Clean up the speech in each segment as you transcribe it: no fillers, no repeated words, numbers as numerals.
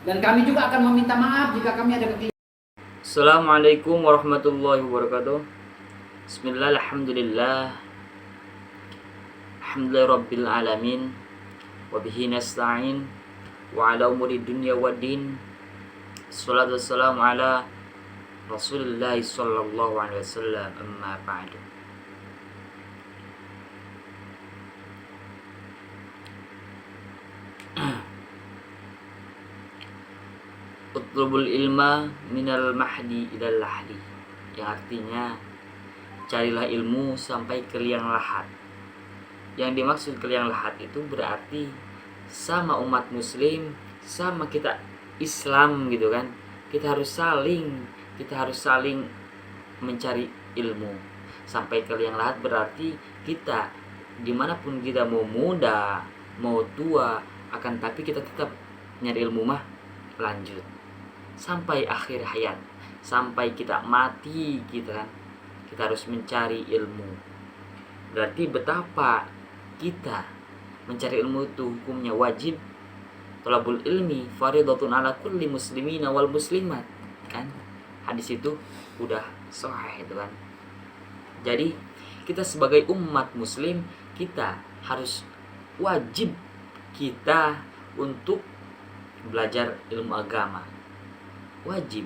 Dan kami juga akan meminta maaf jika kami ada kekeliruan. Assalamualaikum warahmatullahi wabarakatuh. Bismillah, alhamdulillah, alhamdulillah rabbil alamin, wabihi nasta'in, wa ala umuri dunya wa din. Assalatu wassalamu ala Rasulillah sallallahu alaihi wasallam, amma ba'du. Utlubul ilma minal mahdi ilal lahdi, yang artinya carilah ilmu sampai ke liang lahat. Yang dimaksud ke liang lahat itu berarti sama umat muslim, sama kita Islam gitu kan. Kita harus saling mencari ilmu sampai ke liang lahat. Berarti kita dimanapun kita, mau muda mau tua, akan tapi kita tetap nyari ilmu mah lanjut sampai akhir hayat, sampai kita mati kita kan, kita harus mencari ilmu. Berarti betapa kita mencari ilmu itu hukumnya wajib. Thalabul ilmi fardhatun ala kulli muslimina wal muslimat, kan hadis itu udah sahih itu kan. Jadi kita sebagai umat muslim, kita harus wajib kita untuk belajar ilmu agama. Wajib.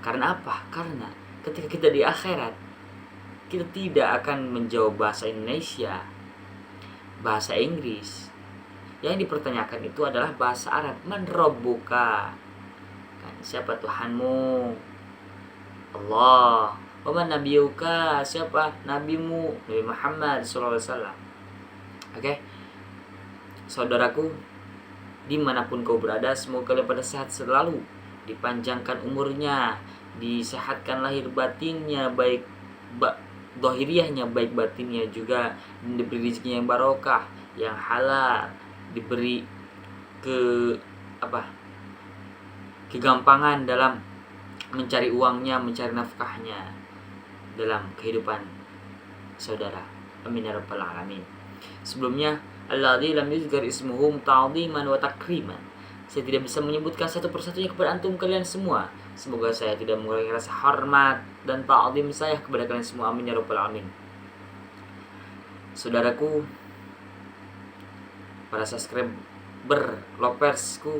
Karena apa? Karena ketika kita di akhirat, kita tidak akan menjawab bahasa Indonesia, bahasa Inggris. Yang dipertanyakan itu adalah bahasa Arab. Man rabbuka? Kan, siapa Tuhanmu? Allah. Wa man nabiyuka? Siapa nabimu? Nabi Muhammad SAW. Oke. Saudaraku, dimanapun kau berada, semoga kalian pada sehat selalu, dipanjangkan umurnya, disehatkan lahir batinnya, baik dohiriahnya, baik batinnya juga, diberi rezeki yang barokah, yang halal, diberi kegampangan dalam mencari uangnya, mencari nafkahnya dalam kehidupan saudara. Amin ya rabbal alamin. Sebelumnya, alladzi lam yuzkar ismuhum ta'dhiman wa takriman, saya tidak bisa menyebutkan satu persatunya kepada antum kalian semua. Semoga saya tidak mengurangi rasa hormat dan ta'zim saya kepada kalian semua. Amin ya rabbal alamin. Saudaraku, para subscriber loversku,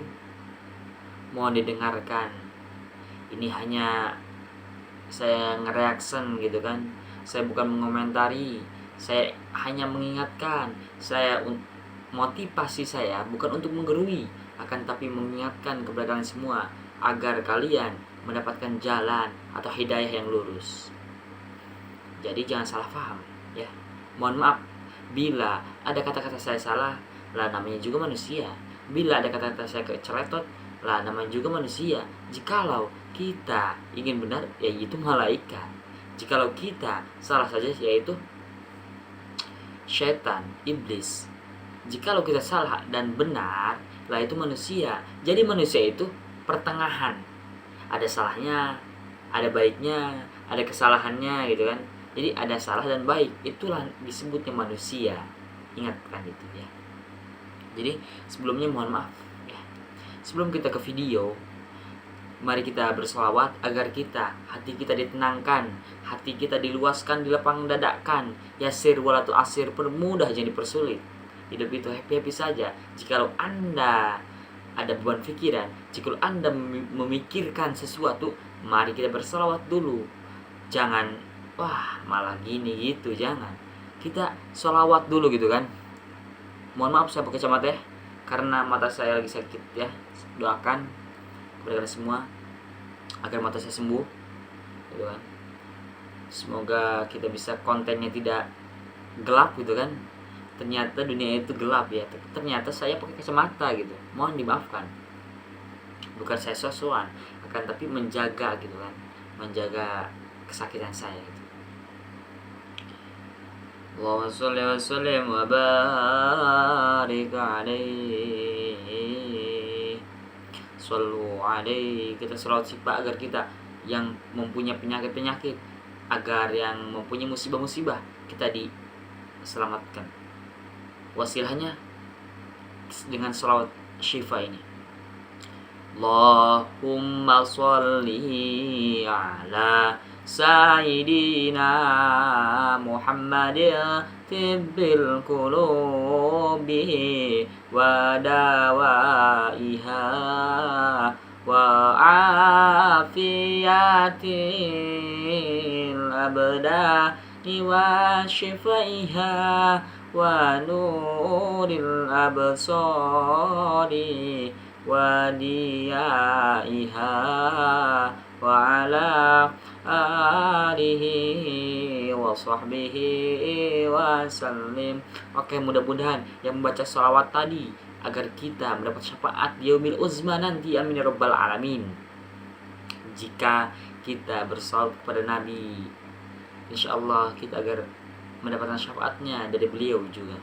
mohon didengarkan. Ini hanya saya nge-reaction gitu kan. Saya bukan mengomentari, saya hanya mengingatkan. Saya motivasi saya bukan untuk menggerui, akan tapi mengingatkan kepada kalian semua agar kalian mendapatkan jalan atau hidayah yang lurus. Jadi jangan salah paham ya. Mohon maaf bila ada kata-kata saya salah, lah namanya juga manusia. Bila ada kata-kata saya keceletot, lah namanya juga manusia. Jikalau kita ingin benar, yaitu malaikat. Jikalau kita salah saja, yaitu syaitan, iblis. Jikalau kita salah dan benar, lah itu manusia. Jadi manusia itu pertengahan, ada salahnya, ada baiknya, ada kesalahannya gitu kan. Jadi ada salah dan baik, itulah disebutnya manusia. Ingatkan itu ya. Jadi sebelumnya mohon maaf ya. Sebelum kita ke video, mari kita bersolawat agar hati kita ditenangkan, hati kita diluaskan, dilapang dadakan. Yasir walatu asir, permudah jangan dipersulit. Hidup itu happy-happy saja. Jikalau Anda ada beban pikiran, jikalau Anda memikirkan sesuatu, mari kita berselawat dulu. Jangan, wah malah gini gitu, jangan. Kita selawat dulu gitu kan. Mohon maaf saya pakai kacamata ya, karena mata saya lagi sakit ya. Doakan kepada kalian semua agar mata saya sembuh gitu kan. Semoga kita bisa kontennya tidak gelap gitu kan. Ternyata dunia itu gelap ya. Ternyata saya pakai kacamata gitu. Mohon dimaafkan. Bukan saya sosokan, akan tapi menjaga gitu kan. Menjaga kesakitan saya gitu. Allahumma sholli wa sallim wa barik alaihi. Shallu alaihi. Kita selawat sifat agar kita yang mempunyai penyakit-penyakit, agar yang mempunyai musibah-musibah, kita diselamatkan. Wasilahnya dengan sholawat syifa ini. Allahumma sholli ala Sayyidina Muhammadin tibbil qulubi wa dawaiha wa afiyatil abdani wa shifaiha wa nuril absari wa diyaiha wa ala alihi wa sahbihi wa sallim. Oke, mudah-mudahan yang membaca salawat tadi agar kita mendapat syafaat di yaumil uzma nanti, amin ya rabbal alamin. Jika kita bersalawat kepada Nabi, insyaallah kita agar mendapatkan syafaatnya dari beliau juga.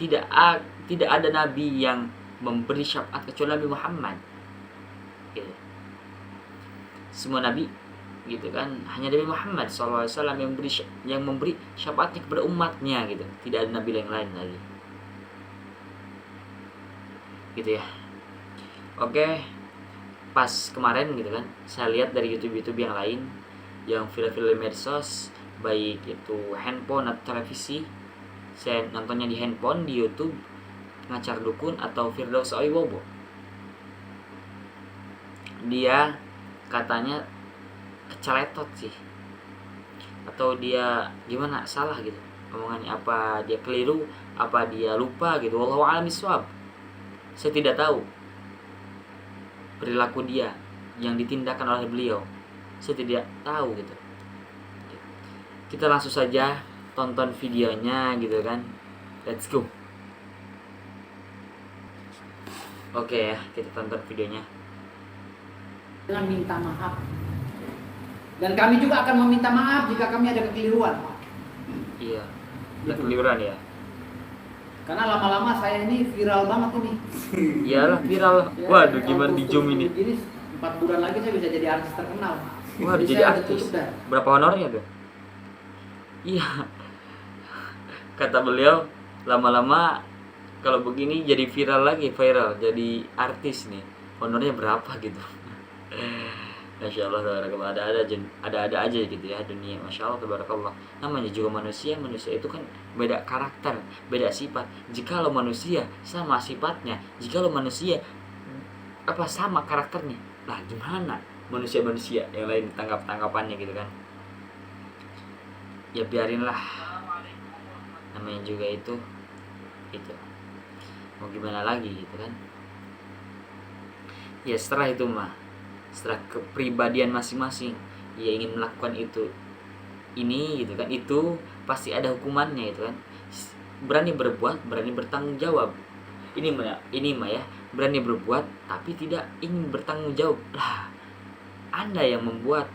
Tidak ada nabi yang memberi syafaat kecuali Nabi Muhammad. Gitu. Semua nabi gitu kan, hanya Nabi Muhammad SAW yang memberi syafaatnya kepada umatnya gitu. Tidak ada nabi yang lain lagi. Gitu ya. Oke. Pas kemarin gitu kan, saya lihat dari YouTube yang lain yang film-film medsos, baik itu handphone atau televisi. Saya nontonnya di handphone, di YouTube, Ngacar Dukun atau Firdaus Wibowo. Dia katanya keceletot sih, atau dia gimana, salah gitu omongannya, apa dia keliru, apa dia lupa gitu. Wallahu a'lam bishawab. Saya tidak tahu perilaku dia yang ditindakan oleh beliau, saya tidak tahu gitu. Kita langsung saja tonton videonya gitu kan. Let's go. Oke ya, kita tonton videonya dengan minta maaf. Dan kami juga akan meminta maaf jika kami ada kekeliruan. Iya, ada keliruan ya. Karena lama-lama saya ini viral banget ini. Iyalah viral. Ya, Waduh, gimana di zoom ini? Ini 4 bulan lagi saya bisa jadi artis terkenal. Wah, Jadi jadi saya udah artis. tutup dah. Berapa honornya tuh? Iya. Kata beliau, lama-lama kalau begini jadi viral, jadi artis nih. Honornya berapa gitu. Masya Allah, tabarakallah. Ada aja gitu ya dunia. Masya Allah, tabarakallah. Namanya juga manusia itu kan beda karakter, beda sifat. Jikalau manusia sama sifatnya, jikalau manusia sama karakternya, lah gimana manusia yang lain tanggapannya gitu kan. Ya biarinlah, namanya juga itu mau gimana lagi gitu kan. Ya setelah itu setelah kepribadian masing-masing ya ingin melakukan ini gitu kan, itu pasti ada hukumannya gitu kan. Berani berbuat, berani bertanggung jawab. Ini mah ya, berani berbuat tapi tidak ingin bertanggung jawab. Lah, Anda yang membuat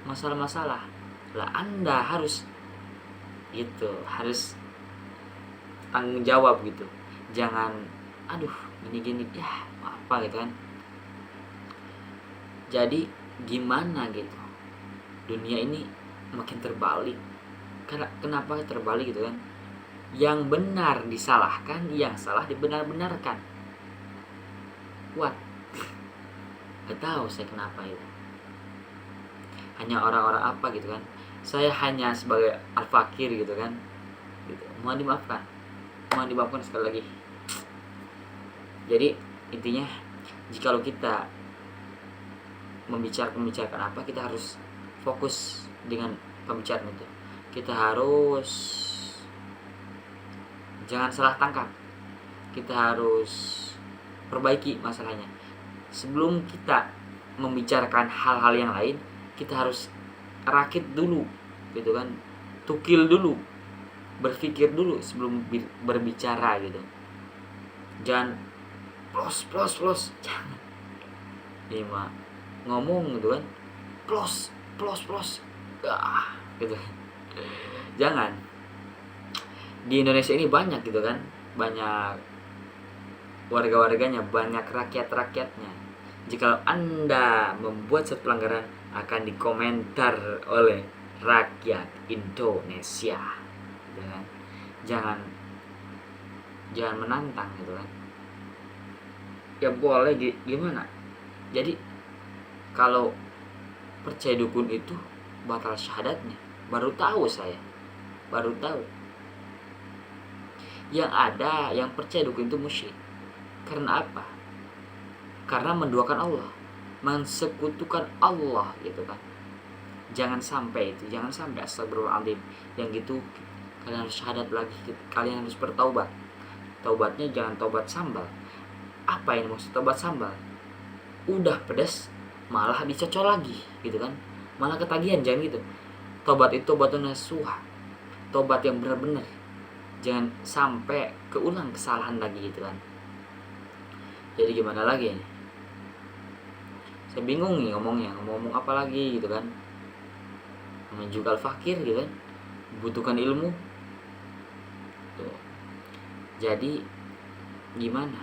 masalah-masalah. Lah, Anda harus tanggung jawab gitu. Jangan gini ya apa gitu kan. Jadi gimana gitu, dunia ini makin terbalik. Kenapa terbalik gitu kan? Yang benar disalahkan, yang salah dibenar-benarkan. What? Gak tahu saya kenapa itu. Hanya orang-orang apa gitu kan. Saya hanya sebagai al-fakir gitu kan gitu. Mohon dimaafkan sekali lagi. Jadi intinya, jikalau kita membicarakan apa, kita harus fokus dengan pembicaraan itu. Kita harus jangan salah tangkap. Kita harus perbaiki masalahnya. Sebelum kita membicarakan hal-hal yang lain, kita harus rakit dulu gitu kan. Tukil dulu, berpikir dulu sebelum berbicara gitu. Jangan plus jangan. Ini mah ngomong gitu kan, plus gitu. Jangan. Di Indonesia ini banyak gitu kan, banyak warga-warganya, banyak rakyat-rakyatnya. Jika Anda membuat suatu pelanggaran, akan dikomentar oleh rakyat Indonesia gitu kan. Jangan menantang gitu kan. Ya boleh gimana, Jadi kalau percaya dukun itu batal syahadatnya, baru tahu saya, baru tahu. Yang ada yang percaya dukun itu musyrik. Karena apa? Karena menduakan Allah, mensekutukan Allah gitu kan. Jangan sampai itu, jangan sampai, astagfirullahaladzim. Yang gitu kalian harus syahadat lagi, kalian harus bertaubat. Taubatnya jangan taubat sambal. Apa yang maksud taubat sambal? Udah pedas malah dicocol lagi gitu kan, malah ketagihan. Jangan gitu. Tobat itu tobatun nasuha, tobat yang benar-benar. Jangan sampai keulang kesalahan lagi gitu kan. Jadi gimana lagi ini? Saya bingung nih ngomong apa lagi gitu kan. Namanya juga al-fakir gitu kan, butuhkan ilmu tuh. Jadi gimana?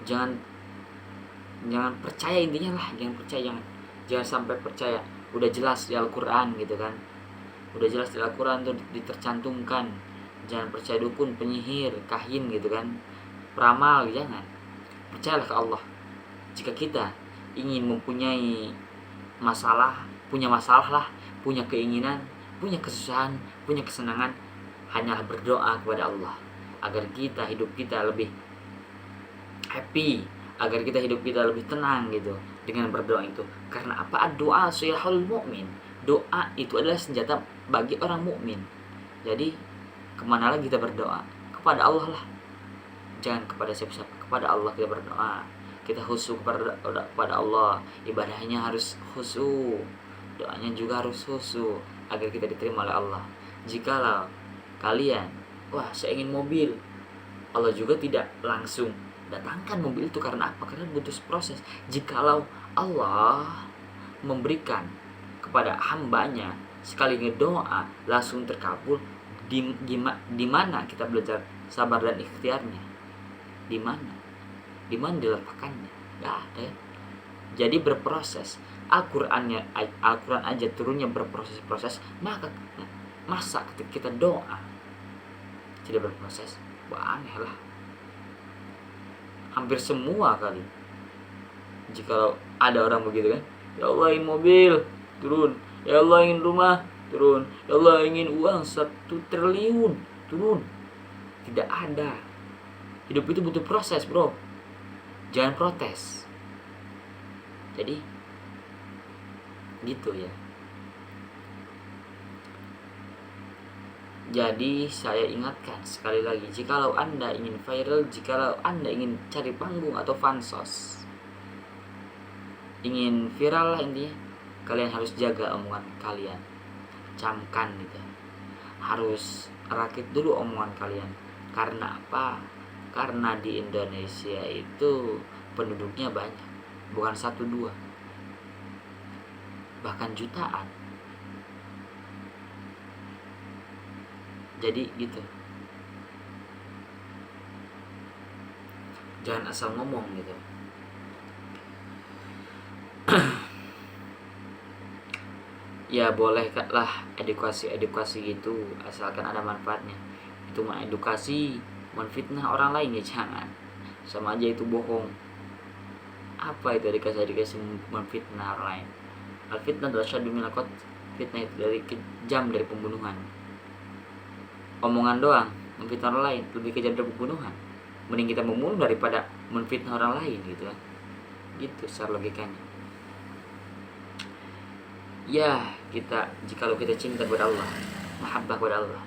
Jangan percaya, intinya lah jangan percaya, jangan sampai percaya. Udah jelas di Al-Quran gitu kan, udah jelas di Al-Quran tuh ditercantumkan, jangan percaya dukun, penyihir, kahin gitu kan, peramal. Jangan, percayalah ke Allah. Jika kita ingin mempunyai masalah, punya masalah lah, punya keinginan, punya kesusahan, punya kesenangan, hanyalah berdoa kepada Allah agar hidup kita lebih happy, agar hidup kita lebih tenang gitu dengan berdoa itu. Karena apa? Doa silahul mu'min. Doa itu adalah senjata bagi orang mukmin. Jadi kemana lagi kita berdoa? Kepada Allah lah. Jangan kepada siapa-siapa, kepada Allah kita berdoa. Kita khusyuk kepada Allah. Ibadahnya harus khusyuk, doanya juga harus khusyuk agar kita diterima oleh Allah. Jikalau kalian, wah saya ingin mobil, Allah juga tidak langsung datangkan mobil itu. Karena apa? Karena butuh proses. Jikalau Allah memberikan kepada hambanya sekali ngedoa langsung terkabul, di mana kita belajar sabar dan ikhtiarnya? Di mana diletakkannya? Gak ada. Jadi berproses. Al-Quran aja turunnya berproses-proses, masa ketika kita doa tidak berproses? Wah, aneh lah. Hampir semua kali jika ada orang begitu kan, ya Allah ingin mobil, turun. Ya Allah ingin rumah, turun. Ya Allah ingin uang 1 triliun, turun. Tidak ada. Hidup itu butuh proses, bro. Jangan protes. Jadi gitu ya. Jadi saya ingatkan sekali lagi, jikalau Anda ingin viral, jikalau Anda ingin cari panggung atau fansos, ingin viral lah intinya, kalian harus jaga omongan kalian. Camkan gitu. Harus rakit dulu omongan kalian. Karena apa? Karena di Indonesia itu penduduknya banyak, bukan 1-2, bahkan jutaan. Jadi gitu. Jangan asal ngomong gitu. Ya boleh lah edukasi gitu, asalkan ada manfaatnya. Itu mah edukasi, menfitnah orang lain ya jangan. Sama aja itu bohong. Apa itu edukasi menfitnah orang lain? Al-fitnah adalah syaddu minal qatl. Fitnah itu kejam dari pembunuhan. Omongan doang memfitnah orang lain lebih kejam dari pembunuhan. Mending kita membunuh daripada menfitnah orang lain gitu kan. Gitu secara logikanya. Ya, jikalau kita cinta kepada Allah, mahabbah kepada Allah,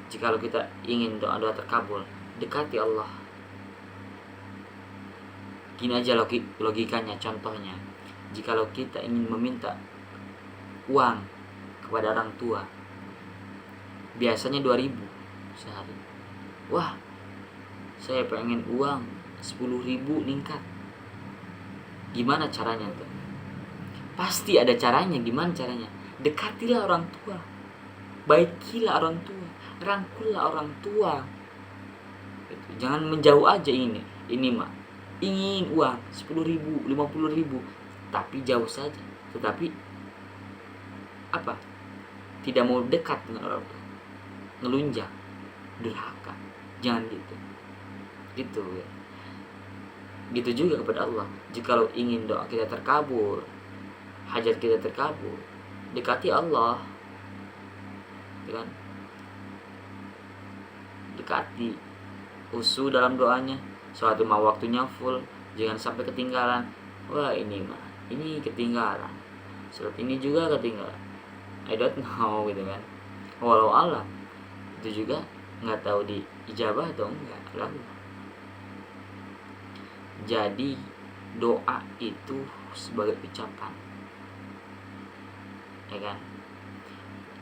jikalau kita ingin doa-doa terkabul, dekati Allah. Gini aja logikanya, contohnya. Jikalau kita ingin meminta uang kepada orang tua, biasanya 2.000 sehari. Wah, saya pengen uang 10.000 ningkat. Gimana caranya tuh? Pasti ada caranya. Gimana caranya? Dekatilah orang tua, baikilah orang tua, rangkullah orang tua. Jangan menjauh aja ini mah ingin uang 10.000, 50.000, tapi jauh saja. Tetapi apa? Tidak mau dekat dengan orang tua, ngelunjak, durhaka. Jangan gitu ya. Gitu juga kepada Allah. Jikalau ingin doa kita terkabul, hajat kita terkabul, dekati Allah, gitu kan? Dekati, usu dalam doanya. Suatu mah waktunya full, jangan sampai ketinggalan. Wah ini mah, ini ketinggalan. Surat ini juga ketinggalan. I don't know gitu kan. Walau alam, itu juga nggak tahu di ijabah atau enggak. Lalu, jadi doa itu sebagai ucapan, ya kan?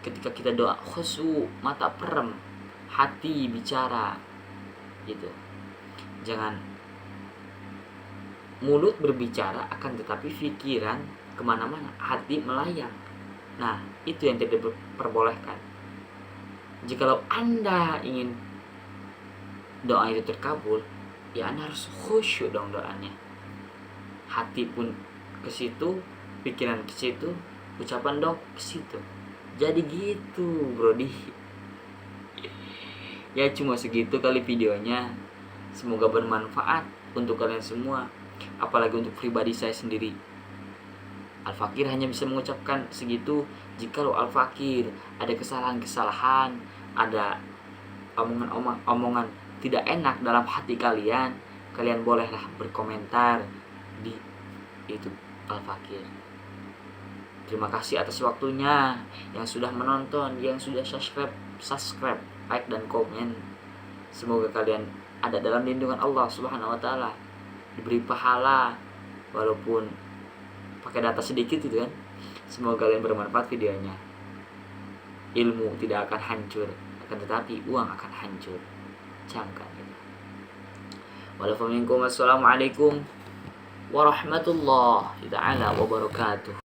Ketika kita doa khusyuk, mata perem, hati bicara, gitu. Jangan mulut berbicara akan tetapi pikiran kemana-mana, hati melayang. Nah, itu yang tidak diperbolehkan. Jikalau Anda ingin doa itu terkabul, ya Anda harus khusyuk dong doanya. Hati pun ke situ, pikiran ke situ, ucapan dong ke situ. Jadi gitu, Brodi. Ya cuma segitu kali videonya. Semoga bermanfaat untuk kalian semua, apalagi untuk pribadi saya sendiri. Al-Fakir hanya bisa mengucapkan segitu. Jikalau Al-Fakir ada kesalahan-kesalahan, ada omongan tidak enak dalam hati kalian, kalian bolehlah berkomentar di YouTube Al-Fakir. Terima kasih atas waktunya, yang sudah menonton, yang sudah subscribe, like dan komen. Semoga kalian ada dalam lindungan Allah Subhanahu wa taala, diberi pahala walaupun pakai data sedikit gitu kan. Semoga kalian bermanfaat videonya. Ilmu tidak akan hancur, akan tetapi uang akan hancur. Camkan gitu. Wassalamualaikum warahmatullahi taala wabarakatuh.